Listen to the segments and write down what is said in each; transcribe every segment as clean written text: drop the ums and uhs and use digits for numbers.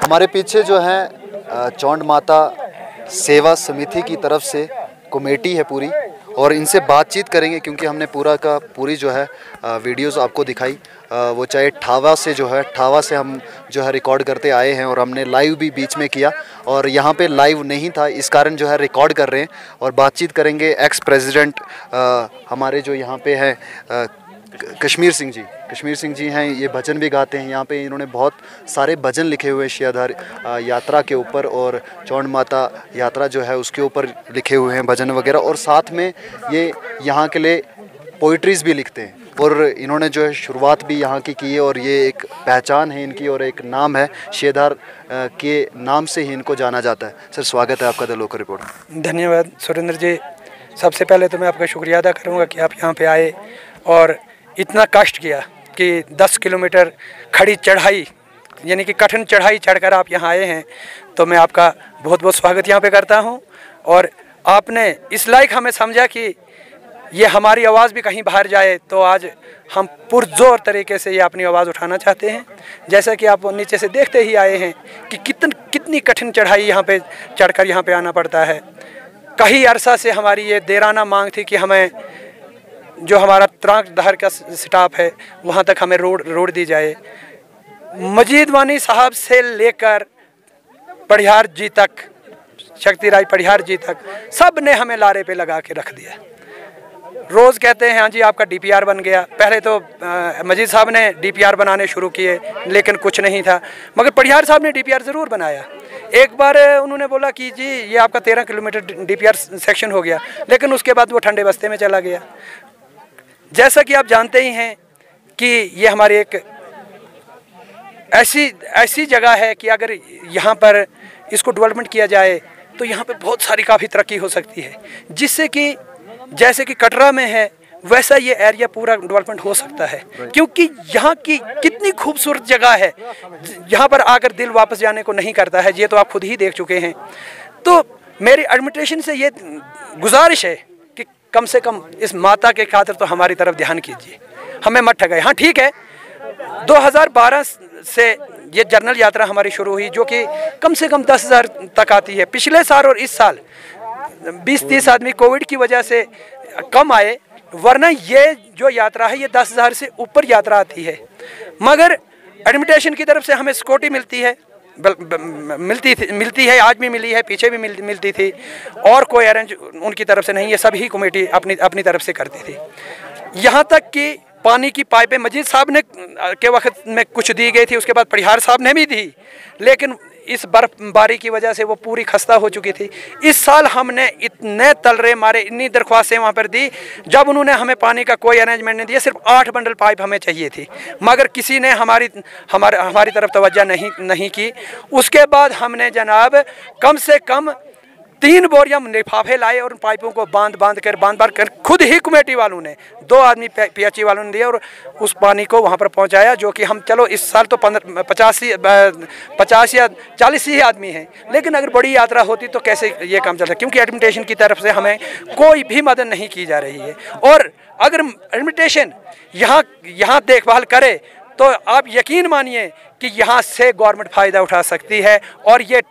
हमारे पीछे जो है चौंड माता सेवा समिति की तरफ से कमेटी है पूरी, और इनसे बातचीत करेंगे क्योंकि हमने पूरी जो है वीडियोस आपको दिखाई। वो चाहे ठावा से जो है, ठावा से हम जो है रिकॉर्ड करते आए हैं, और हमने लाइव भी बीच में किया, और यहाँ पे लाइव नहीं था इस कारण जो है रिकॉर्ड कर रहे हैं। और बातचीत करेंगे एक्स प्रेसिडेंट हमारे जो यहाँ पे हैं कश्मीर सिंह जी हैं। ये भजन भी गाते हैं यहाँ पे, इन्होंने बहुत सारे भजन लिखे हुए हैं शेयरधार यात्रा के ऊपर, और चौंड माता यात्रा जो है उसके ऊपर लिखे हुए हैं भजन वगैरह, और साथ में ये यहाँ के लिए पोइट्रीज़ भी लिखते हैं। और इन्होंने जो है शुरुआत भी यहाँ की है, और ये एक पहचान है इनकी और एक नाम है, शेयरधार के नाम से ही इनको जाना जाता है। सर, स्वागत है आपका द लोकल रिपोर्ट। धन्यवाद सुरेंद्र जी। सबसे पहले तो मैं आपका शुक्रिया अदा करूँगा कि आप यहाँ पे आए और इतना कष्ट किया कि 10 किलोमीटर खड़ी चढ़ाई यानी कि कठिन चढ़ाई चढ़कर आप यहाँ आए हैं, तो मैं आपका बहुत बहुत स्वागत यहाँ पे करता हूँ। और आपने इस लायक हमें समझा कि ये हमारी आवाज़ भी कहीं बाहर जाए, तो आज हम पुरजोर तरीके से ये अपनी आवाज़ उठाना चाहते हैं। जैसा कि आप नीचे से देखते ही आए हैं कि कितनी कठिन चढ़ाई यहाँ पे चढ़कर यहाँ पे आना पड़ता है। कई अरसा से हमारी ये देराना मांग थी कि हमें जो हमारा त्रांकधार का स्टाफ है वहाँ तक हमें रोड दी जाए। मजीद वानी साहब से लेकर पढ़ियार जी तक, शक्ति राय पढ़ियार जी तक, सब ने हमें लारे पे लगा के रख दिया। रोज़ कहते हैं हाँ जी आपका डीपीआर बन गया। पहले तो मजीद साहब ने डीपीआर बनाने शुरू किए, लेकिन कुछ नहीं था। मगर पढ़ियार साहब ने डीपीआर ज़रूर बनाया। एक बार उन्होंने बोला कि जी ये आपका 13 किलोमीटर डीपीआर सेक्शन हो गया, लेकिन उसके बाद वो ठंडे बस्ते में चला गया। जैसा कि आप जानते ही हैं कि ये हमारी एक ऐसी जगह है कि अगर यहाँ पर इसको डेवलपमेंट किया जाए तो यहाँ पे बहुत सारी काफ़ी तरक्की हो सकती है, जिससे कि जैसे कि कटरा में है वैसा ये एरिया पूरा डेवलपमेंट हो सकता है। क्योंकि यहाँ की कितनी खूबसूरत जगह है, यहाँ पर आकर दिल वापस जाने को नहीं करता है। ये तो आप खुद ही देख चुके हैं। तो मेरी एडमिनिस्ट्रेशन से ये गुजारिश है कि कम से कम इस माता के खातिर तो हमारी तरफ ध्यान कीजिए, हमें मत ठगाए। हाँ ठीक है, 2012 से ये जर्नल यात्रा हमारी शुरू हुई, जो कि कम से कम 10,000 तक आती है। पिछले साल और इस साल 20-30 आदमी कोविड की वजह से कम आए, वरना ये जो यात्रा है ये 10,000 से ऊपर यात्रा आती है। मगर एडमिनिस्ट्रेशन की तरफ से हमें सिक्योरिटी मिलती है, आज भी मिली है, पीछे भी मिलती थी, और कोई अरेंज उनकी तरफ से नहीं है, सभी कमेटी अपनी तरफ से करती थी। यहाँ तक कि पानी की पाइपें मजीद साहब ने के वक्त में कुछ दी गई थी, उसके बाद पढ़ियार साहब ने भी दी, लेकिन इस बर्फबारी की वजह से वो पूरी खस्ता हो चुकी थी। इस साल हमने इतने तलरे मारे, इतनी दरख्वास्तें वहाँ पर दी, जब उन्होंने हमें पानी का कोई अरेंजमेंट नहीं दिया। सिर्फ 8 बंडल पाइप हमें चाहिए थी, मगर किसी ने हमारी तरफ तवज्जो नहीं की। उसके बाद हमने जनाब कम से कम 3 बोरियां लिफाफे लाए और उन पाइपों को बांध कर खुद ही कमेटी वालों ने, 2 आदमी पीएचई वालों ने दिया और उस पानी को वहां पर पहुंचाया। जो कि हम चलो इस साल तो 50 या 40 ही आदमी हैं, लेकिन अगर बड़ी यात्रा होती तो कैसे ये काम चलता, क्योंकि एडमिनिस्ट्रेशन की तरफ से हमें कोई भी मदद नहीं की जा रही है। और अगर एडमिनिस्ट्रेशन यहाँ देखभाल करे तो आप यकीन मानिए कि यहाँ से गवर्नमेंट फ़ायदा उठा सकती है, और ये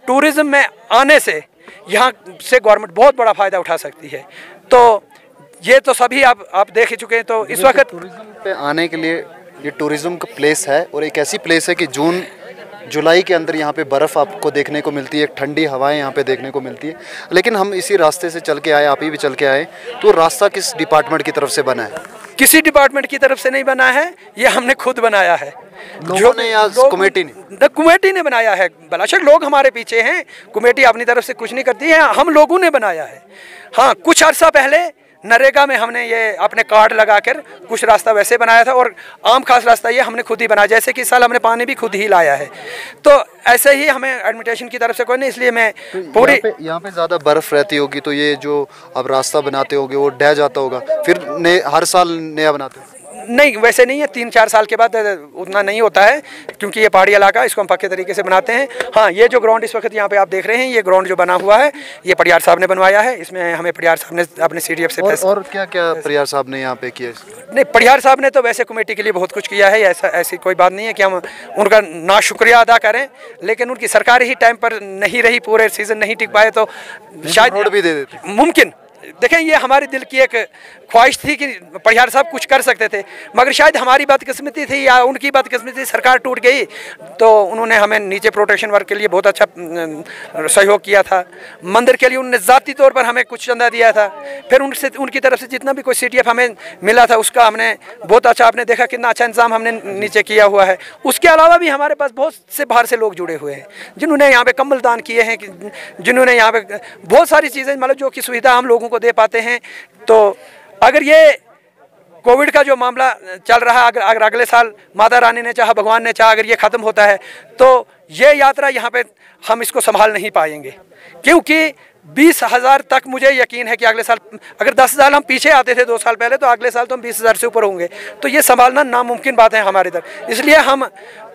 टूरिज़्म में आने से यहाँ से गवर्नमेंट बहुत बड़ा फ़ायदा उठा सकती है। तो ये तो सभी आप देख ही चुके हैं। तो इस वक्त टूरिज़्म पे आने के लिए ये टूरिज़्म का प्लेस है, और एक ऐसी प्लेस है कि जून जुलाई के अंदर यहाँ पे बर्फ़ आपको देखने को मिलती है, ठंडी हवाएं यहाँ पे देखने को मिलती है। लेकिन हम इसी रास्ते से चल के आए, आप ही भी चल के आए, तो रास्ता किस डिपार्टमेंट की तरफ से बना है? किसी डिपार्टमेंट की तरफ से नहीं बना है, ये हमने खुद बनाया है। कमेटी ने बनाया है। बेशक लोग हमारे पीछे हैं, कमेटी अपनी तरफ से कुछ नहीं करती है, हम लोगों ने बनाया है। हाँ, कुछ अर्सा पहले नरेगा में हमने ये अपने कार्ड लगाकर कुछ रास्ता वैसे बनाया था, और आम खास रास्ता ये हमने खुद ही बनाया। जैसे कि इस साल हमने पानी भी खुद ही लाया है। तो ऐसे ही हमें एडमिनिस्ट्रेशन की तरफ से कोई नहीं, इसलिए मैं पूरी यहाँ पे ज़्यादा बर्फ़ रहती होगी, तो ये जो अब रास्ता बनाते होगे वो ढह जाता होगा, फिर हर साल नया बनाते हो? नहीं, वैसे नहीं है, 3-4 साल के बाद उतना नहीं होता है, क्योंकि ये पहाड़ी इलाका, इसको हम पक्के तरीके से बनाते हैं। हाँ, ये जो ग्राउंड इस वक्त यहाँ पे आप देख रहे हैं, ये ग्राउंड जो बना हुआ है, ये पटियार साहब ने बनवाया है। इसमें हमें पटियार साहब ने अपने CDF से और क्या क्या पटियार साहब ने यहाँ पे किया? नहीं, पटियार साहब ने तो वैसे कमेटी के लिए बहुत कुछ किया है, ऐसी कोई बात नहीं है कि हम उनका ना शुक्रिया अदा करें, लेकिन उनकी सरकार ही टाइम पर नहीं रही, पूरे सीजन नहीं टिक पाए, तो शायद रोड भी दे देते। मुमकिन, देखें, ये हमारे दिल की एक ख्वाहिश थी कि पटियार साहब कुछ कर सकते थे, मगर शायद हमारी बदकिस्मती थी या उनकी बदकिस्मती थी, सरकार टूट गई, तो उन्होंने हमें नीचे प्रोटेक्शन वर्क के लिए बहुत अच्छा सहयोग किया था। मंदिर के लिए उन्होंने ज़ाती तौर पर हमें कुछ चंदा दिया था, फिर उनकी तरफ से जितना भी कोई CDF हमें मिला था उसका हमने बहुत अच्छा, आपने देखा कितना अच्छा इंतजाम हमने नीचे किया हुआ है। उसके अलावा भी हमारे पास बहुत से बाहर से लोग जुड़े हुए हैं, जिन्होंने यहाँ पे कंबल दान किए हैं, जिन्होंने यहाँ पे बहुत सारी चीज़ें, मतलब जो कि सुविधा हम लोगों को दे पाते हैं। तो अगर ये कोविड का जो मामला चल रहा है, अगर अगले साल माता रानी ने चाहा, भगवान ने चाहा, अगर ये ख़त्म होता है, तो ये यात्रा यहाँ पे हम इसको संभाल नहीं पाएंगे, क्योंकि 20,000 तक मुझे यकीन है कि अगले साल, अगर 10,000 हम पीछे आते थे 2 साल पहले, तो अगले साल तो हम 20,000 से ऊपर होंगे। तो ये संभालना नामुमकिन बात है हमारी तरफ। इसलिए हम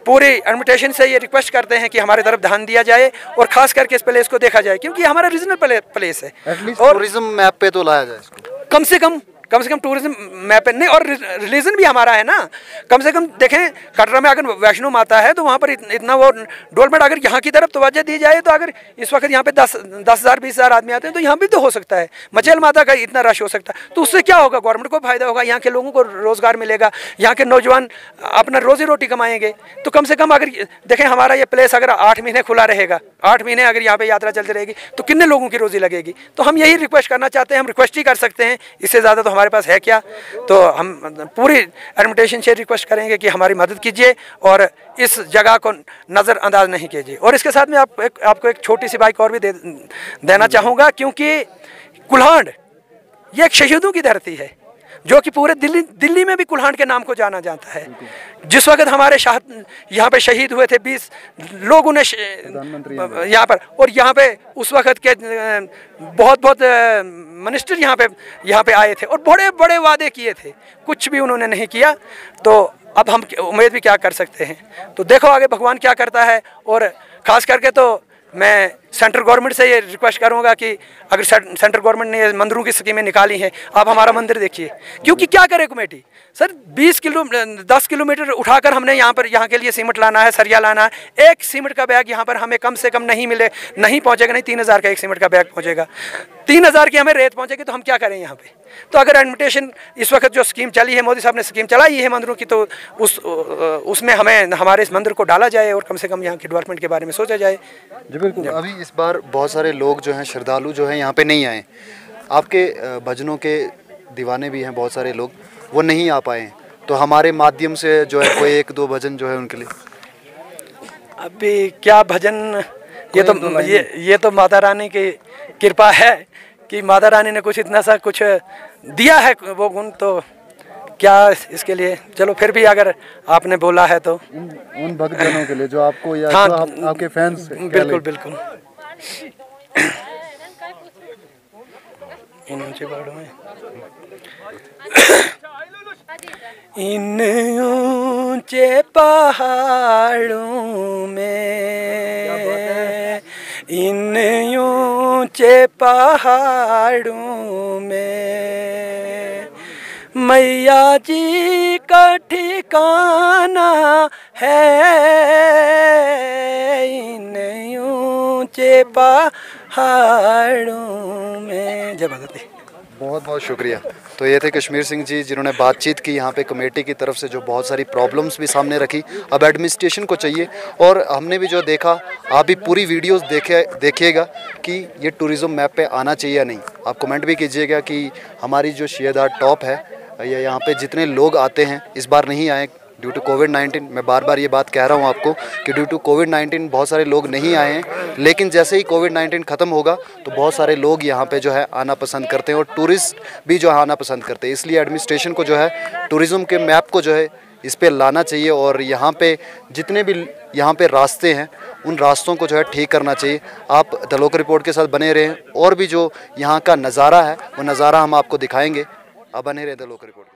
पूरी एडमिनिस्ट्रेशन से ये रिक्वेस्ट करते हैं कि हमारी तरफ ध्यान दिया जाए और खास करके इस प्लेस को देखा जाए, क्योंकि हमारा रीजनल प्लेस है और टूरिज्म मैप पे तो लाया जाए इसको। कम से कम टूरिज्म मैप पे नहीं, और रिलीजन भी हमारा है ना। कम से कम देखें, कटरा में अगर वैष्णो माता है तो वहाँ पर इतना वो डेवलपमेंट, अगर यहाँ की तरफ तवज्जो दी जाए, तो अगर इस वक्त यहाँ पे 10,000 20,000 आदमी आते हैं, तो यहाँ भी तो हो सकता है। मचेल माता का इतना रश हो सकता है, तो उससे क्या होगा, गवर्नमेंट को फायदा होगा, यहाँ के लोगों को रोज़गार मिलेगा, यहाँ के नौजवान अपना रोजी रोटी कमाएंगे। तो कम से कम अगर देखें, हमारा ये प्लेस अगर 8 महीने खुला रहेगा, 8 महीने अगर यहाँ पर यात्रा चलती रहेगी, तो कितने लोगों की रोजी लगेगी। तो हम यही रिक्वेस्ट करना चाहते हैं, हम रिक्वेस्ट ही कर सकते हैं, इससे ज़्यादा तो हमारे पास है क्या। तो हम पूरी एडमिनिस्ट्रेशन से रिक्वेस्ट करेंगे कि हमारी मदद कीजिए और इस जगह को नज़रअंदाज नहीं कीजिए। और इसके साथ में आपको एक छोटी सी बाइक और भी देना चाहूँगा, क्योंकि कुल्हाड़ ये एक शहीदों की धरती है, जो कि पूरे दिल्ली में भी कुल्हाड़ के नाम को जाना जाता है। जिस वक्त हमारे यहाँ पे शहीद हुए थे 20 लोग, उन्हें यहाँ पर, और यहाँ पे उस वक्त के बहुत मिनिस्टर यहाँ पे आए थे और बड़े बड़े वादे किए थे, कुछ भी उन्होंने नहीं किया। तो अब हम उम्मीद भी क्या कर सकते हैं। तो देखो आगे भगवान क्या करता है। और ख़ास करके तो मैं सेंट्रल गवर्नमेंट से ये रिक्वेस्ट करूंगा कि अगर सेंट्रल गवर्नमेंट ने मंदिरों की स्कीमें निकाली हैं, आप हमारा मंदिर देखिए। क्योंकि क्या करे कमेटी, सर 10 किलोमीटर उठाकर हमने यहाँ के लिए सीमेंट लाना है, सरिया लाना है। एक सीमेंट का बैग यहाँ पर हमें कम से कम नहीं पहुँचेगा, नहीं 3,000 का एक सीमेंट का बैग पहुँचेगा, 3,000 की हमें रेत पहुँचेगी। तो हम क्या करें यहाँ पे। तो अगर एडमिनिस्ट्रेशन इस वक्त जो स्कीम चली है, मोदी साहब ने स्कीम चलाई है मंदिरों की, तो उसमें हमें हमारे इस मंदिर को डाला जाए और कम से कम यहाँ के डेवलपमेंट के बारे में सोचा जाए। जी बिल्कुल। अभी इस बार बहुत सारे लोग जो हैं, श्रद्धालु जो हैं, यहाँ पे नहीं आए। आपके भजनों के दीवाने भी हैं बहुत सारे लोग, वो नहीं आ पाए। तो हमारे माध्यम से जो है कोई 1-2 भजन जो है उनके लिए। अभी क्या भजन, ये तो माता रानी की कृपा है कि माता रानी ने कुछ इतना सा कुछ दिया है वो गुण, तो क्या इसके लिए। चलो फिर भी अगर आपने बोला है तो उन भक्तजनों के लिए जो आपको या हाँ, जो आपके फैंस। बिल्कुल बिल्कुल। इन ऊंचे पहाड़ों में, इन ऊंचे पहाड़ों में, इन ऊंचे पहाड़ों में मैया जी का ठिकाना है, इन ऊंचे पहाड़ों में। जय माता दी। बहुत बहुत शुक्रिया। तो ये थे कश्मीर सिंह जी, जिन्होंने बातचीत की यहाँ पे कमेटी की तरफ से, जो बहुत सारी प्रॉब्लम्स भी सामने रखी। अब एडमिनिस्ट्रेशन को चाहिए, और हमने भी जो देखा, आप भी पूरी वीडियोस देखिएगा कि ये टूरिज़्म मैप पे आना चाहिए या नहीं। आप कमेंट भी कीजिएगा कि हमारी जो शियादार टॉप है, या यहाँ पे जितने लोग आते हैं इस बार नहीं आए ड्यू टू कोविड-19। मैं बार बार ये बात कह रहा हूँ आपको कि ड्यू टू कोविड-19 बहुत सारे लोग नहीं आए हैं, लेकिन जैसे ही कोविड-19 ख़त्म होगा तो बहुत सारे लोग यहाँ पे जो है आना पसंद करते हैं, और टूरिस्ट भी जो है आना पसंद करते हैं। इसलिए एडमिनिस्ट्रेशन को जो है टूरिज़्म के मैप को जो है इस पे लाना चाहिए, और यहाँ पे जितने भी यहाँ पे रास्ते हैं उन रास्तों को जो है ठीक करना चाहिए। आप द लोकल रिपोर्ट के साथ बने रहें, और भी जो यहाँ का नज़ारा है वो नज़ारा हम आपको दिखाएँगे। अब बने रहे द लोकल रिपोर्ट।